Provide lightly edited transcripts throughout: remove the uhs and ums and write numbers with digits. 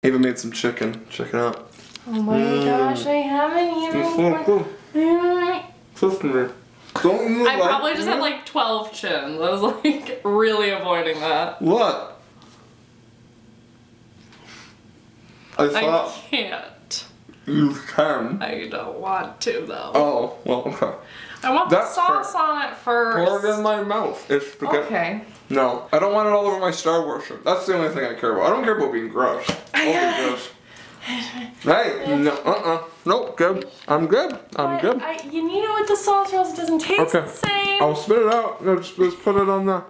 Ava made some chicken. Check it out. Oh my gosh, I haven't even. I probably just had like 12 chins. I was like really avoiding that. What? I can't. You can. I don't want to though. Oh, well, okay. I want the sauce on it first. Pour it in my mouth. It's spaghetti. Okay. No, I don't want it all over my Star Wars shirt. That's the only thing I care about. I don't care about being gross. I'll be gross. Hey, no, nope, good. I'm good. I'm good. You need it with the sauce or else it doesn't taste the same. I'll spit it out. No, just put it on the...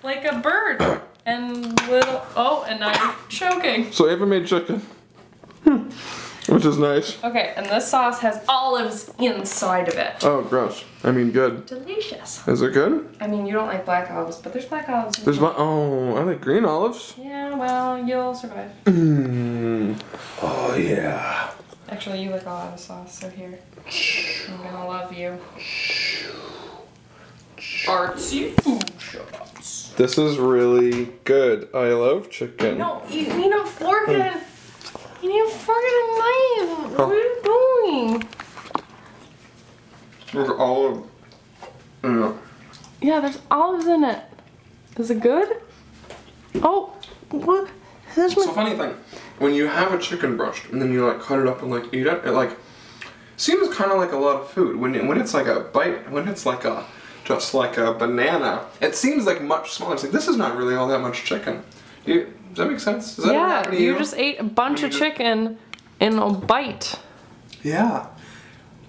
Like a bird. And little... Oh, and now you're choking. So Ava made chicken. Which is nice. Okay, and this sauce has olives inside of it. Oh, gross. I mean, good. Delicious. Is it good? I mean, you don't like black olives, but there's black olives. There's I like green olives. Yeah, well, you'll survive. Oh, yeah. Actually, you like a lot of sauce, so here. I'm gonna love you. Artsy food shots. This is really good. I love chicken. No, you need a fork and... You need a fork and a knife. What are you doing? There's olive in it. Yeah, there's olives in it. Is it good? Oh, what? So funny thing, when you have a chicken breast and then you like cut it up and like eat it, it like seems kind of like a lot of food. When it's like a bite, when it's like a just like a banana, it seems like much smaller. It's like this is not really all that much chicken. Does that make sense? Does that yeah, you just ate a bunch of chicken in a bite. Yeah.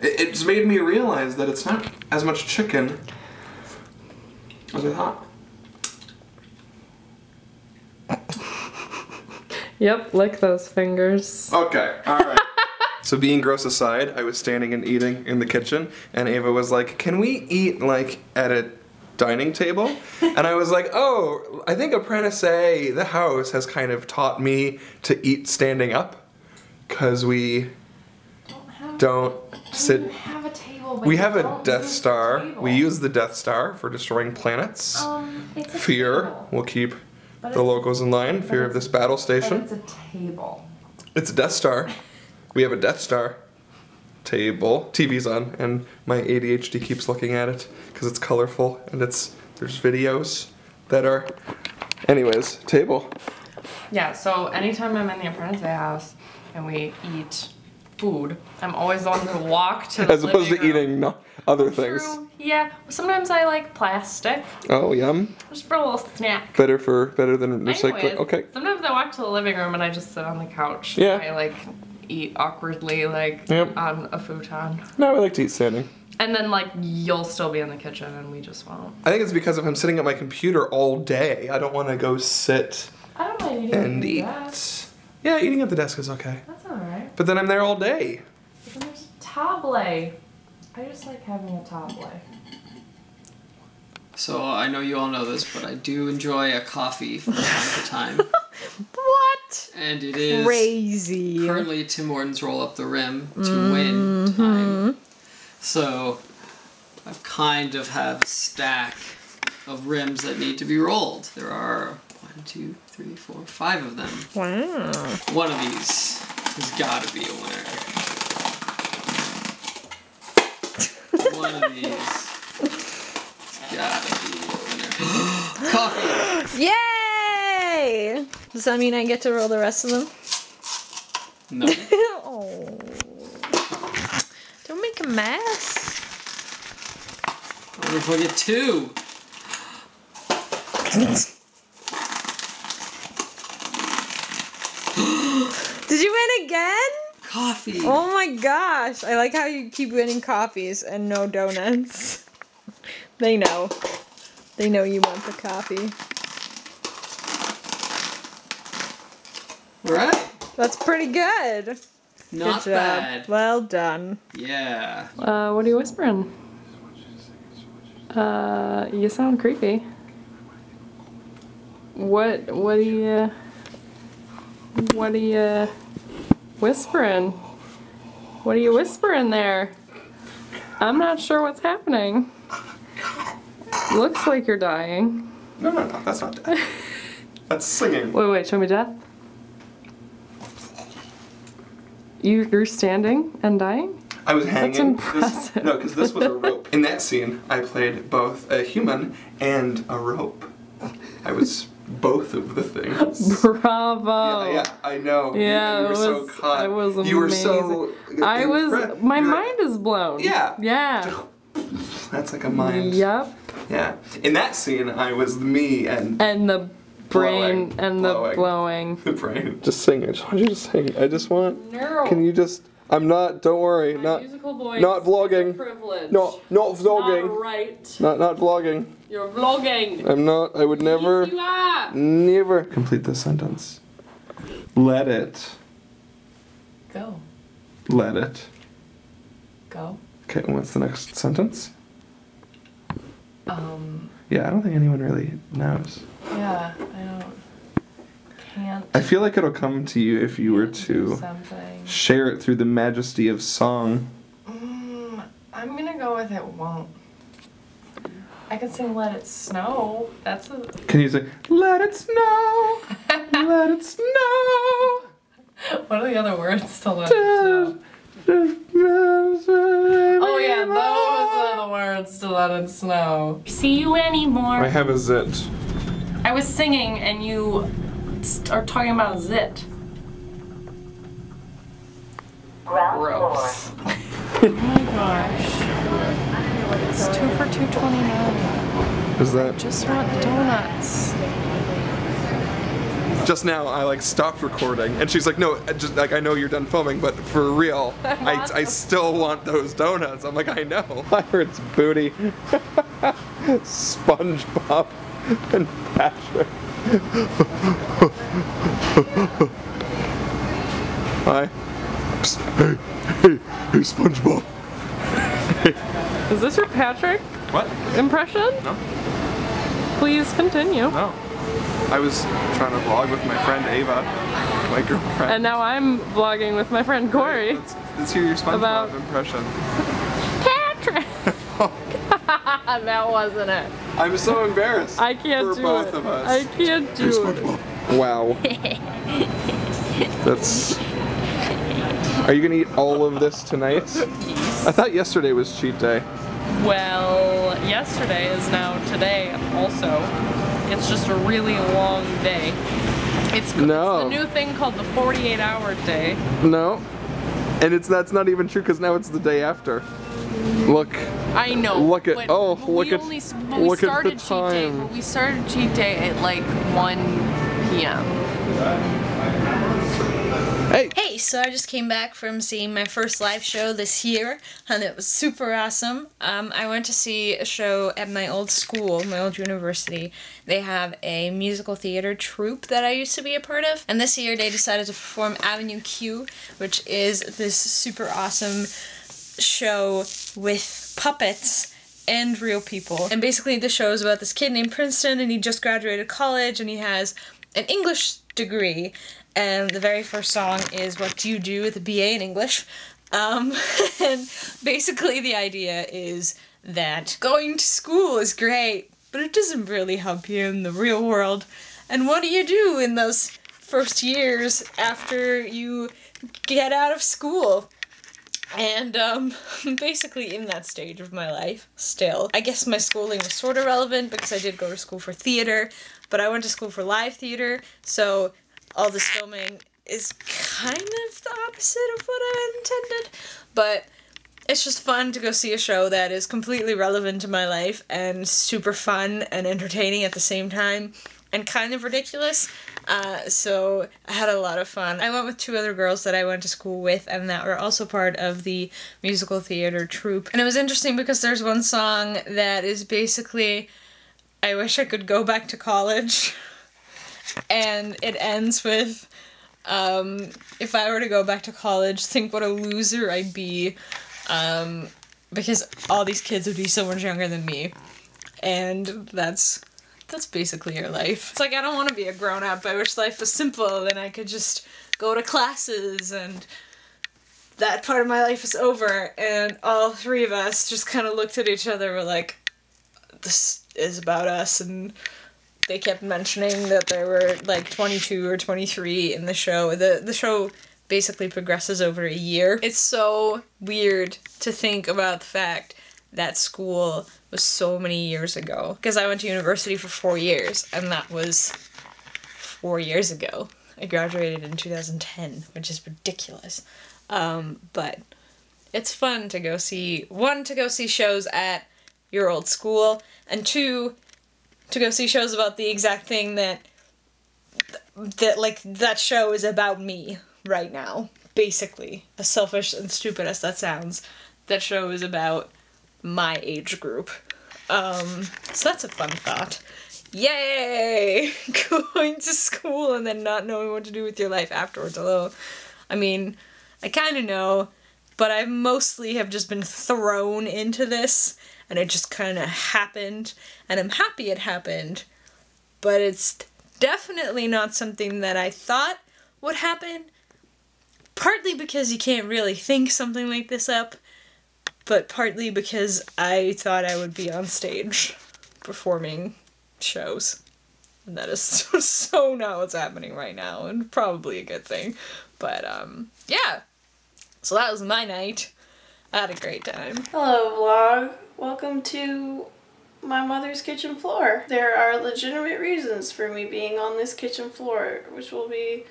It's made me realize that it's not as much chicken as I thought. Yep, lick those fingers. Okay, alright. So being gross aside, I was standing and eating in the kitchen, and Ava was like, can we eat like at a dining table? And I was like, oh, I think ApprenticeEh, the house, has kind of taught me to eat standing up, because we don't sit. Have a table, We have a Death Star. We use the Death Star for destroying planets. It's a Fear table. will keep the locals in line. Fear of this battle station. But it's a table. It's a Death Star. We have a Death Star table. TV's on, and my ADHD keeps looking at it because it's colorful and there's videos that are. Anyways, table. Yeah. So anytime I'm in the ApprenticeEh house and we eat food, I'm always the one to walk to the As opposed to living room. eating other things. True. Yeah. Sometimes I like plastic. Oh, yum. Just for a little snack. Better than recycling. Anyways, Okay. Sometimes I walk to the living room and I just sit on the couch. Yeah. I like eat awkwardly like on a futon. No, I like to eat standing. And then like you'll still be in the kitchen and we just won't. I think it's because if I'm sitting at my computer all day, I don't want to go sit I don't mind eating and eat. Yeah, eating at the desk is okay. That's alright. But then I'm there all day. But then there's table. I just like having a table. So I know you all know this, but I do enjoy a coffee from time to time. What? And it is crazy. Currently Tim Hortons Roll Up the Rim to win time. So I kind of have a stack of rims that need to be rolled. There are 1, 2, 3, 4, 5 of them. Wow. One of these has got to be a winner. One of these has got to be a winner. Coffee! Yay! Does that mean I get to roll the rest of them? No. Oh. Don't make a mess. What if I get 2? Did you win again? Coffee! Oh my gosh. I like how you keep winning coffees and no donuts. They know. They know you want the coffee. Alright. That's pretty good. Not Good job. bad. Well done. Yeah. What are you whispering? You sound creepy. What are you whispering? What are you whispering there? I'm not sure what's happening. Looks like you're dying. No, that's not death. That's singing. Wait, show me death. You're standing and dying? I was hanging. impressive. No, because this was a rope. In that scene, I played both a human and a rope. I was both of the things. Bravo. Yeah, I know. Yeah, you were so caught. It was amazing. You were so. My mind is blown. Yeah. Yeah. That's like a mind. Yep. Yeah. In that scene, I was me and. And the brain blowing, and blowing. the blowing. The brain. Just sing. I just want you to sing. I just want. No. Can you just? I'm not. Don't worry. My not. musical voice Not vlogging. is a privilege. No, not vlogging. Not right. Not vlogging. You're vlogging. I'm not. I would never. Yes, you are. Never complete this sentence. Let it. Go. Let it. Go. Okay, and what's the next sentence? Yeah, I don't think anyone really knows. Yeah, I don't. Can't. I feel like it'll come to you if you were to Something. share it through the majesty of song. I'm gonna go with it won't. I can sing Let It Snow. That's a. Can you say, let it snow, let it snow? What are the other words to Let It Snow? Oh yeah, those are the words to Let It Snow. See you anymore. I have a zit. I was singing and you are talking about zit. Gross. Oh my gosh. It's 2 for $2.29. Is that? Just want donuts. Just now, I like stopped recording, and she's like, "No, just like I know you're done filming, but for real, I still want those donuts." I'm like, "I know." I heard it's Booty, SpongeBob, and Patrick. Hi. Psst, hey, SpongeBob. Is this your Patrick What? impression? No. Please continue. No. I was trying to vlog with my friend Ava, my girlfriend. And now I'm vlogging with my friend Corey. Let's hear your SpongeBob About- impression. Patrick! That wasn't it. I'm so embarrassed. I can't for do both it. of us. I can't do it. Wow. That's. Are you gonna eat all of this tonight? I thought yesterday was cheat day. Well, yesterday is now today also. It's just a really long day. It's the new thing called the 48-hour day. No. And that's not even true because now it's the day after. Look. I know. Look at but look at we look at started the cheat time. day. But we started cheat day at like 1 p.m. Hey, so I just came back from seeing my first live show this year, and it was super awesome. I went to see a show at my old school, my old university. They have a musical theater troupe that I used to be a part of, and this year they decided to perform Avenue Q, which is this super awesome show with puppets and real people. And basically the show is about this kid named Princeton, and he just graduated college, and he has an English degree. And the very first song is What Do You Do with a BA in English? And basically the idea is that going to school is great, but it doesn't really help you in the real world. And what do you do in those first years after you get out of school? And I'm basically in that stage of my life still. I guess my schooling was sort of relevant because I did go to school for theater, but I went to school for live theater, so all this filming is kind of the opposite of what I intended, but it's just fun to go see a show that is completely relevant to my life and super fun and entertaining at the same time and kind of ridiculous. So I had a lot of fun. I went with 2 other girls that I went to school with and that were also part of the musical theater troupe. And it was interesting because there's one song that is basically, I wish I could go back to college. And it ends with, if I were to go back to college, think what a loser I'd be, because all these kids would be so much younger than me. And that's basically your life. It's like, I don't want to be a grown-up. I wish life was simple and I could just go to classes and that part of my life is over. And all 3 of us just kind of looked at each other, were like, this is about us, and they kept mentioning that there were like 22 or 23 in the show. The show basically progresses over a year. It's so weird to think about the fact that school was so many years ago. Because I went to university for 4 years, and that was 4 years ago. I graduated in 2010, which is ridiculous. But it's fun to go see, one, to go see shows at your old school, and two, to go see shows about the exact thing that like, that show is about me right now, basically. As selfish and stupid as that sounds, that show is about my age group. So that's a fun thought. Yay! Going to school and then not knowing what to do with your life afterwards, although, I mean, I kind of know, but I mostly have just been thrown into this, and it just kind of happened, and I'm happy it happened, but it's definitely not something that I thought would happen, partly because you can't really think something like this up, but partly because I thought I would be on stage performing shows. And that is so not what's happening right now, and probably a good thing. But, yeah. So that was my night. I had a great time. Hello, vlog. Welcome to my mother's kitchen floor. There are legitimate reasons for me being on this kitchen floor, which will be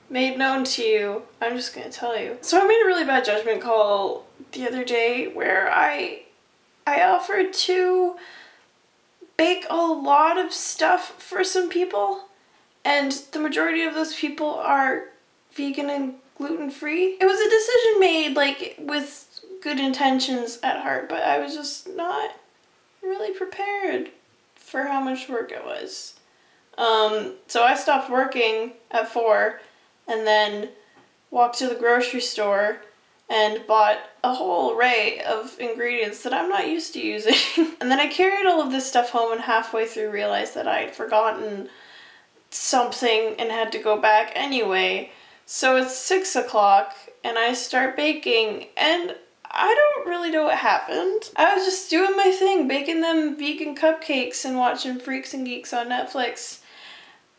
made known to you. I'm just gonna tell you. So I made a really bad judgment call the other day where I offered to bake a lot of stuff for some people, and the majority of those people are vegan and gluten-free. It was a decision made, like, with good intentions at heart, but I was just not really prepared for how much work it was. So I stopped working at 4 and then walked to the grocery store and bought a whole array of ingredients that I'm not used to using. And then I carried all of this stuff home and halfway through realized that I'd forgotten something and had to go back anyway. So it's 6 o'clock and I start baking, and I don't really know what happened. I was just doing my thing, baking them vegan cupcakes and watching Freaks and Geeks on Netflix.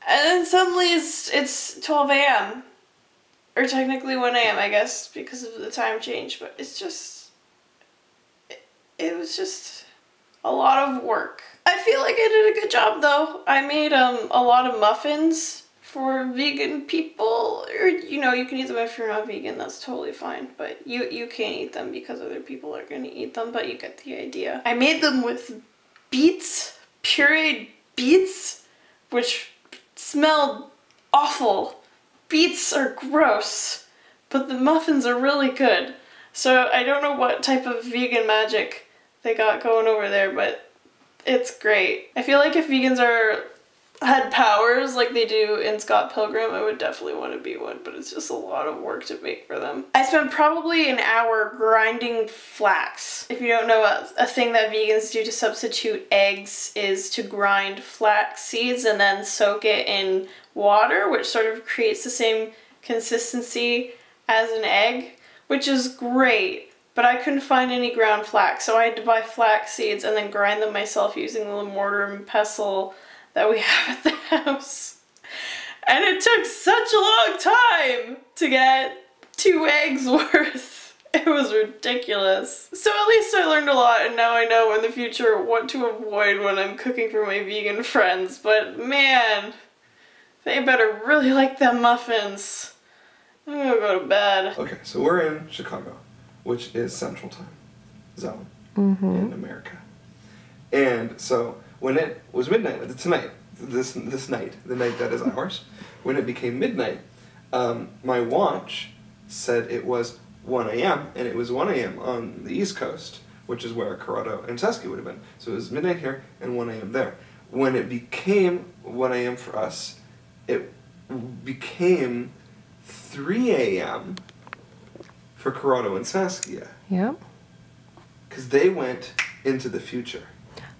And then suddenly it's 12 a.m. Or technically 1 a.m. I guess, because of the time change, but it's just, it was just a lot of work. I feel like I did a good job though. I made a lot of muffins for vegan people, or, you know, you can eat them if you're not vegan, that's totally fine, but you can't eat them because other people are gonna eat them, but you get the idea. I made them with beets, pureed beets, which smelled awful. Beets are gross, but the muffins are really good. So I don't know what type of vegan magic they got going over there, but it's great. I feel like if vegans had powers like they do in Scott Pilgrim, I would definitely want to be one, but it's just a lot of work to make for them. I spent probably an hour grinding flax. If you don't know, a thing that vegans do to substitute eggs is to grind flax seeds and then soak it in water, which sort of creates the same consistency as an egg, which is great. But I couldn't find any ground flax, so I had to buy flax seeds and then grind them myself using the mortar and pestle that we have at the house. And it took such a long time to get 2 eggs worth. It was ridiculous. So at least I learned a lot, and now I know in the future what to avoid when I'm cooking for my vegan friends. But man, they better really like them muffins. I'm gonna go to bed. Okay, so we're in Chicago, which is Central Time Zone in America. And so when it was midnight tonight, this night, the night that is ours, when it became midnight, my watch said it was 1 a.m. and it was 1 a.m. on the East Coast, which is where Corrado and Saskia would have been. So it was midnight here and 1 a.m. there. When it became 1 a.m. for us, it became 3 a.m. for Corrado and Saskia. Yep. Because they went into the future.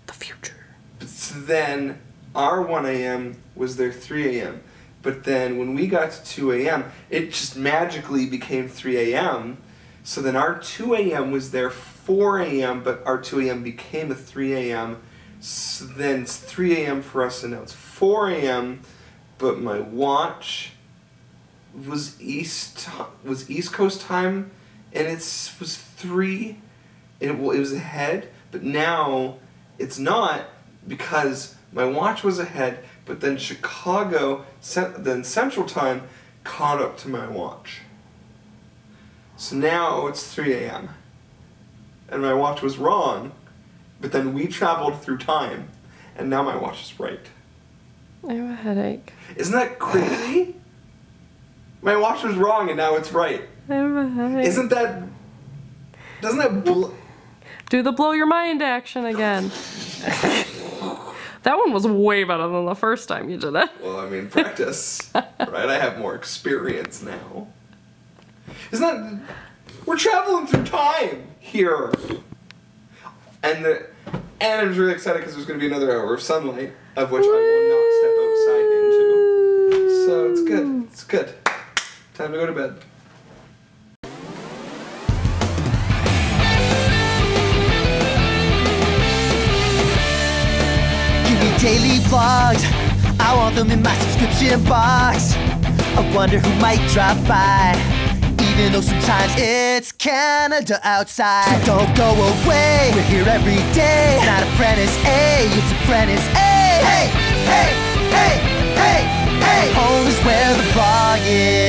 The future. But so then our 1 a.m. was their 3 a.m. But then when we got to 2 a.m., it just magically became 3 a.m. So then our 2 a.m. was their 4 a.m., but our 2 a.m. became a 3 a.m. So then it's 3 a.m. for us, and now it's 4 a.m., but my watch was East Coast time, and was 3. And it was ahead, but now it's not because my watch was ahead. But then Chicago, then Central Time, caught up to my watch. So now it's 3 a.m. And my watch was wrong, but then we traveled through time, and now my watch is right. I have a headache. Isn't that crazy? My watch was wrong, and now it's right. I have a headache. Doesn't that do the blow your mind action again. That one was way better than the first time you did it. Well, I mean, practice, right? I have more experience now. We're traveling through time here. And I'm really excited because there's going to be another hour of sunlight, of which I will not step outside into. So it's good. It's good. Time to go to bed. Daily vlogs, I want them in my subscription box. I wonder who might drop by, even though sometimes it's Canada outside. So don't go away, we're here every day. It's not ApprenticeEh, it's ApprenticeEh. Hey, hey, hey, hey, hey. Home is where the vlog is.